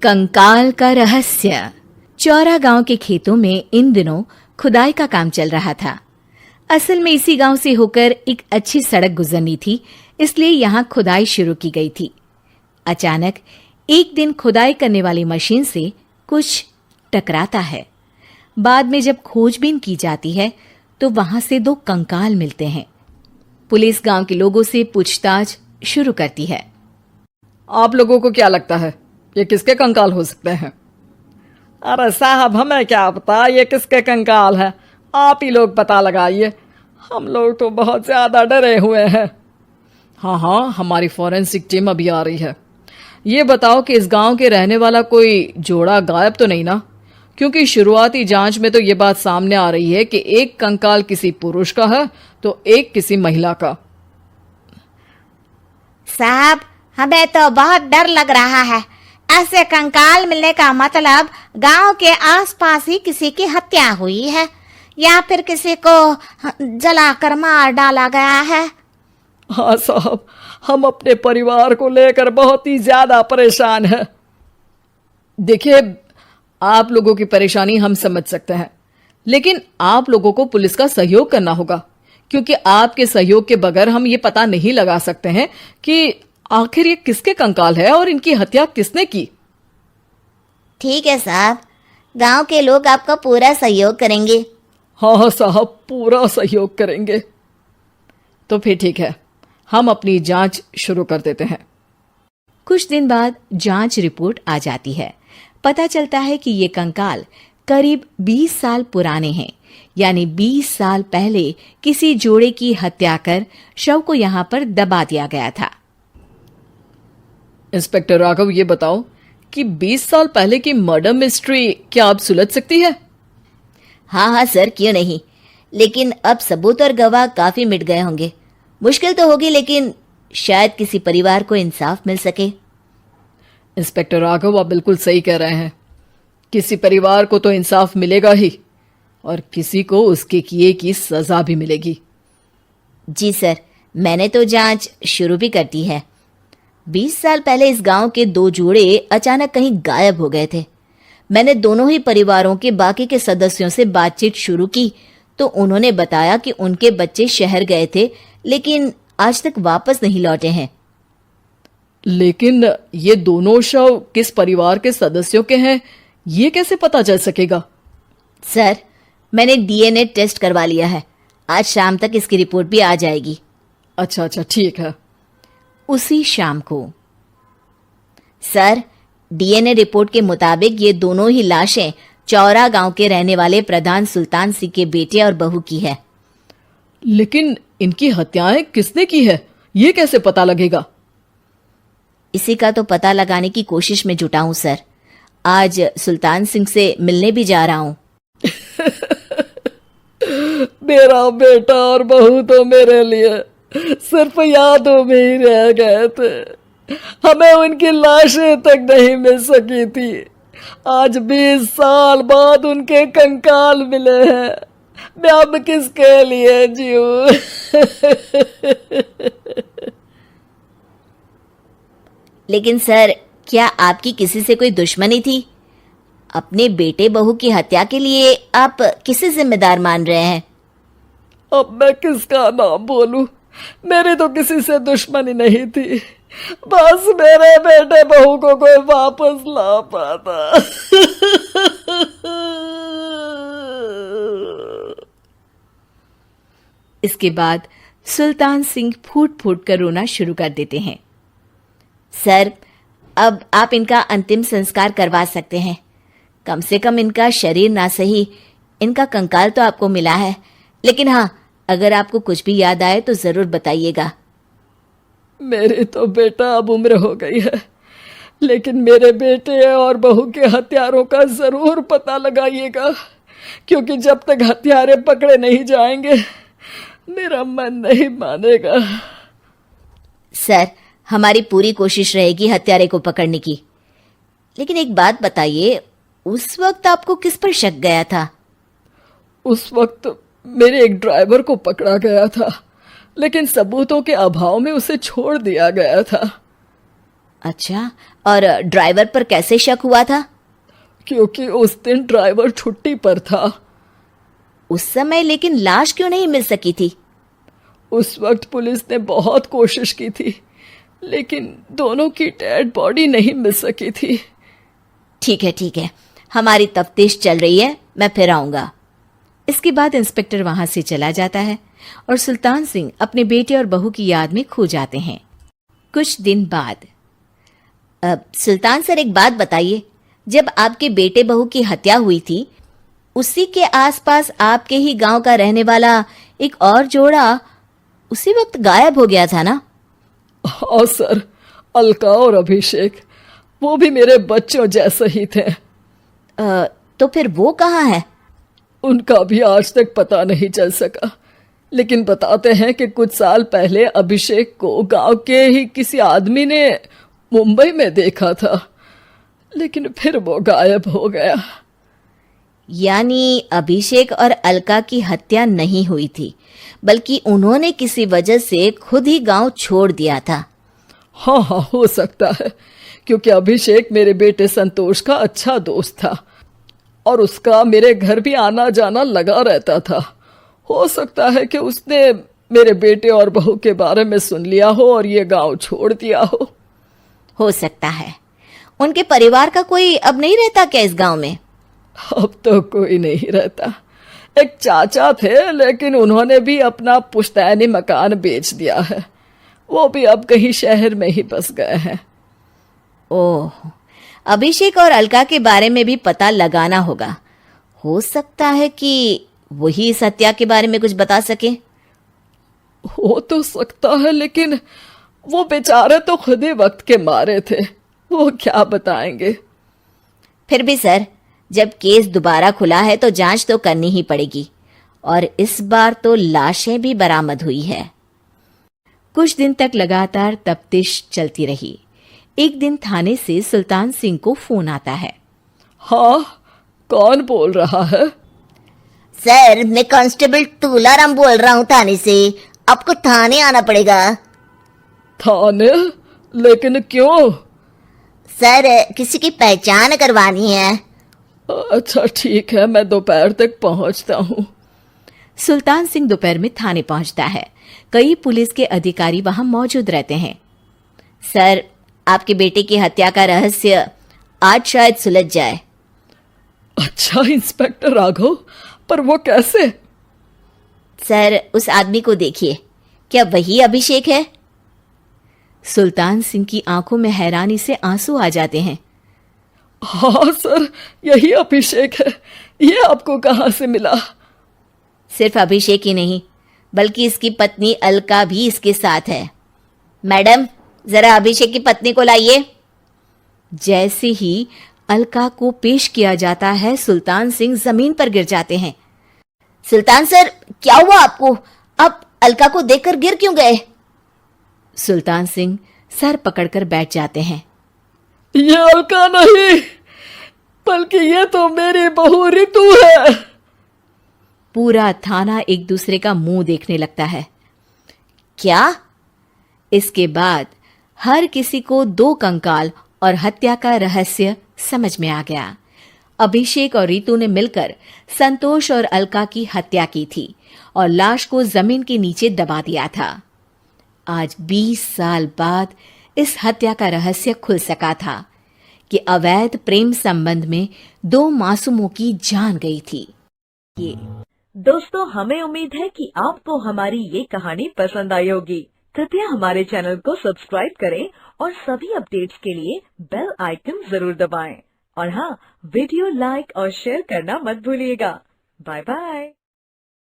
कंकाल का रहस्य। चौरा गांव के खेतों में इन दिनों खुदाई का काम चल रहा था। असल में इसी गांव से होकर एक अच्छी सड़क गुजरनी थी, इसलिए यहाँ खुदाई शुरू की गई थी। अचानक एक दिन खुदाई करने वाली मशीन से कुछ टकराता है। बाद में जब खोजबीन की जाती है तो वहां से 2 कंकाल मिलते हैं। पुलिस गांव के लोगों से पूछताछ शुरू करती है। आप लोगों को क्या लगता है ये किसके कंकाल हो सकते हैं? अरे साहब, हमें क्या पता ये किसके कंकाल है, आप ही लोग पता लगाइए। हम लोग तो बहुत ज्यादा डरे हुए हैं। हाँ, हमारी फॉरेंसिक टीम अभी आ रही है। ये बताओ कि इस गांव के रहने वाला कोई जोड़ा गायब तो नहीं ना? क्योंकि शुरुआती जांच में तो ये बात सामने आ रही है कि एक कंकाल किसी पुरुष का है तो एक किसी महिला का। साहब, हमें तो बहुत डर लग रहा है। ऐसे कंकाल मिलने का मतलब गांव के आसपास ही किसी की हत्या हुई है या फिर किसी को जलाकर मार डाला गया है। हाँ साहब, हम अपने परिवार को लेकर बहुत ही ज्यादा परेशान हैं। देखिए, आप लोगों की परेशानी हम समझ सकते हैं, लेकिन आप लोगों को पुलिस का सहयोग करना होगा, क्योंकि आपके सहयोग के बगैर हम ये पता नहीं लगा सकते हैं कि आखिर ये किसके कंकाल है और इनकी हत्या किसने की। ठीक है साहब, गांव के लोग आपका पूरा सहयोग करेंगे। हाँ साहब, पूरा सहयोग करेंगे। तो फिर ठीक है, हम अपनी जांच शुरू कर देते हैं। कुछ दिन बाद जांच रिपोर्ट आ जाती है। पता चलता है कि ये कंकाल करीब 20 साल पुराने हैं, यानी 20 साल पहले किसी जोड़े की हत्या कर शव को यहाँ पर दबा दिया गया था। इंस्पेक्टर राघव, ये बताओ कि 20 साल पहले की मर्डर मिस्ट्री क्या आप सुलझ सकती है? हाँ सर, क्यों नहीं। लेकिन अब सबूत और गवाह काफी मिट गए होंगे। मुश्किल तो होगी, लेकिन शायद किसी परिवार को इंसाफ मिल सके। इंस्पेक्टर राघव, आप बिल्कुल सही कह रहे हैं। किसी परिवार को तो इंसाफ मिलेगा ही, और किसी को उसके किए की सजा भी मिलेगी। जी सर, मैंने तो जांच शुरू भी कर दी है। 20 साल पहले इस गांव के 2 जोड़े अचानक कहीं गायब हो गए थे। मैंने दोनों ही परिवारों के बाकी के सदस्यों से बातचीत शुरू की तो उन्होंने बताया कि उनके बच्चे शहर गए थे, लेकिन आज तक वापस नहीं लौटे हैं। लेकिन ये दोनों शव किस परिवार के सदस्यों के हैं, ये कैसे पता चल सकेगा? सर, मैंने डीएनए टेस्ट करवा लिया है। आज शाम तक इसकी रिपोर्ट भी आ जाएगी। अच्छा, ठीक है। उसी शाम को सर, डीएनए रिपोर्ट के मुताबिक ये दोनों ही लाशें चौरा गांव के रहने वाले प्रधान सुल्तान सिंह के बेटे और बहू की है। लेकिन इनकी हत्याएं किसने की है, ये कैसे पता लगेगा? इसी का तो पता लगाने की कोशिश में जुटा हूं सर। आज सुल्तान सिंह से मिलने भी जा रहा हूं। मेरा बेटा और बहू तो मेरे लिए सिर्फ यादों में ही रह गए थे। हमें उनकी लाशें तक नहीं मिल सकी थी। आज 20 साल बाद उनके कंकाल मिले हैं। मैं अब किसके लिए जीऊं? लेकिन सर, क्या आपकी किसी से कोई दुश्मनी थी? अपने बेटे बहू की हत्या के लिए आप किसे जिम्मेदार मान रहे हैं? अब मैं किसका नाम बोलूं? मेरी तो किसी से दुश्मनी नहीं थी, बस मेरे बेटे बहू को कोई वापस ला पाता। इसके बाद सुल्तान सिंह फूट फूट कर रोना शुरू कर देते हैं। सर, अब आप इनका अंतिम संस्कार करवा सकते हैं। कम से कम इनका शरीर ना सही, इनका कंकाल तो आपको मिला है। लेकिन हाँ, अगर आपको कुछ भी याद आए तो जरूर बताइएगा। मेरी तो बेटा अब उम्र हो गई है, लेकिन मेरे बेटे और बहू के हत्यारों का जरूर पता लगाइएगा, क्योंकि जब तक हत्यारे पकड़े नहीं जाएंगे मेरा मन नहीं मानेगा। सर, हमारी पूरी कोशिश रहेगी हत्यारे को पकड़ने की। लेकिन एक बात बताइए, उस वक्त आपको किस पर शक गया था? उस वक्त मेरे एक ड्राइवर को पकड़ा गया था, लेकिन सबूतों के अभाव में उसे छोड़ दिया गया था। अच्छा, और ड्राइवर पर कैसे शक हुआ था? क्योंकि उस दिन ड्राइवर छुट्टी पर था। उस समय लेकिन लाश क्यों नहीं मिल सकी थी? उस वक्त पुलिस ने बहुत कोशिश की थी, लेकिन दोनों की डेड बॉडी नहीं मिल सकी थी। ठीक है, हमारी तफ्तीश चल रही है, मैं फिर आऊंगा। इसके बाद इंस्पेक्टर वहां से चला जाता है और सुल्तान सिंह अपने बेटे और बहू की याद में खो जाते हैं। कुछ दिन बाद सुल्तान सर, एक बात बताइए, जब आपके बेटे बहू की हत्या हुई थी, उसी के आसपास आपके ही गांव का रहने वाला एक और जोड़ा उसी वक्त गायब हो गया था ना? हाँ सर, अलका और अभिषेक, वो भी मेरे बच्चों जैसे ही थे। तो फिर वो कहाँ है? उनका भी आज तक पता नहीं चल सका, लेकिन बताते हैं कि कुछ साल पहले अभिषेक को गांव के ही किसी आदमी ने मुंबई में देखा था, लेकिन फिर वो गायब हो गया। यानी अभिषेक और अलका की हत्या नहीं हुई थी, बल्कि उन्होंने किसी वजह से खुद ही गांव छोड़ दिया था। हाँ, हो सकता है, क्योंकि अभिषेक मेरे बेटे संतोष का अच्छा दोस्त था और उसका मेरे घर भी आना जाना लगा रहता था। हो सकता है कि उसने मेरे बेटे और बहू के बारे में सुन लिया हो और ये गांव छोड़ दिया हो सकता है। उनके परिवार का कोई अब नहीं रहता क्या इस गांव में? अब तो कोई नहीं रहता। एक चाचा थे, लेकिन उन्होंने भी अपना पुश्तैनी मकान बेच दिया है। वो भी अब कहीं शहर में ही बस गए हैं। ओह, अभिषेक और अलका के बारे में भी पता लगाना होगा। हो सकता है कि वही इस हत्या के बारे में कुछ बता सके। हो तो सकता है, लेकिन वो बेचारे तो खुद ही वक्त के मारे थे, वो क्या बताएंगे। फिर भी सर, जब केस दोबारा खुला है तो जांच तो करनी ही पड़ेगी, और इस बार तो लाशें भी बरामद हुई है। कुछ दिन तक लगातार तफ्तीश चलती रही। एक दिन थाने से सुल्तान सिंह को फोन आता है। हाँ, कौन बोल रहा है? सर, मैं कांस्टेबल तुलाराम बोल रहा हूँ थाने से। आपको थाने आना पड़ेगा। थाने? लेकिन क्यों? सर, किसी की पहचान करवानी है। अच्छा ठीक है, मैं दोपहर तक पहुंचता हूँ। सुल्तान सिंह दोपहर में थाने पहुंचता है। कई पुलिस के अधिकारी वहां मौजूद रहते हैं। सर, आपके बेटे की हत्या का रहस्य आज शायद सुलझ जाए। अच्छा इंस्पेक्टर राघव, पर वो कैसे? सर, उस आदमी को देखिए, क्या वही अभिषेक है? सुल्तान सिंह की आंखों में हैरानी से आंसू आ जाते हैं। हाँ सर, यही अभिषेक है। ये आपको कहाँ से मिला? सिर्फ अभिषेक ही नहीं, बल्कि इसकी पत्नी अलका भी इसके साथ है। मैडम, जरा अभिषेक की पत्नी को लाइए। जैसे ही अलका को पेश किया जाता है, सुल्तान सिंह जमीन पर गिर जाते हैं। सुल्तान सर, क्या हुआ आपको? आप अलका को देखकर गिर क्यों गए? सुल्तान सिंह सर पकड़कर बैठ जाते हैं। ये अलका नहीं, बल्कि ये तो मेरी बहू रितु है। पूरा थाना एक दूसरे का मुंह देखने लगता है। क्या? इसके बाद हर किसी को दो कंकाल और हत्या का रहस्य समझ में आ गया। अभिषेक और रितु ने मिलकर संतोष और अलका की हत्या की थी और लाश को जमीन के नीचे दबा दिया था। आज 20 साल बाद इस हत्या का रहस्य खुल सका था कि अवैध प्रेम संबंध में 2 मासूमों की जान गई थी। दोस्तों, हमें उम्मीद है कि आपको हमारी ये कहानी पसंद आई होगी। कृपया हमारे चैनल को सब्सक्राइब करें और सभी अपडेट्स के लिए बेल आइकन जरूर दबाएं। और हाँ, वीडियो लाइक और शेयर करना मत भूलिएगा। Bye bye.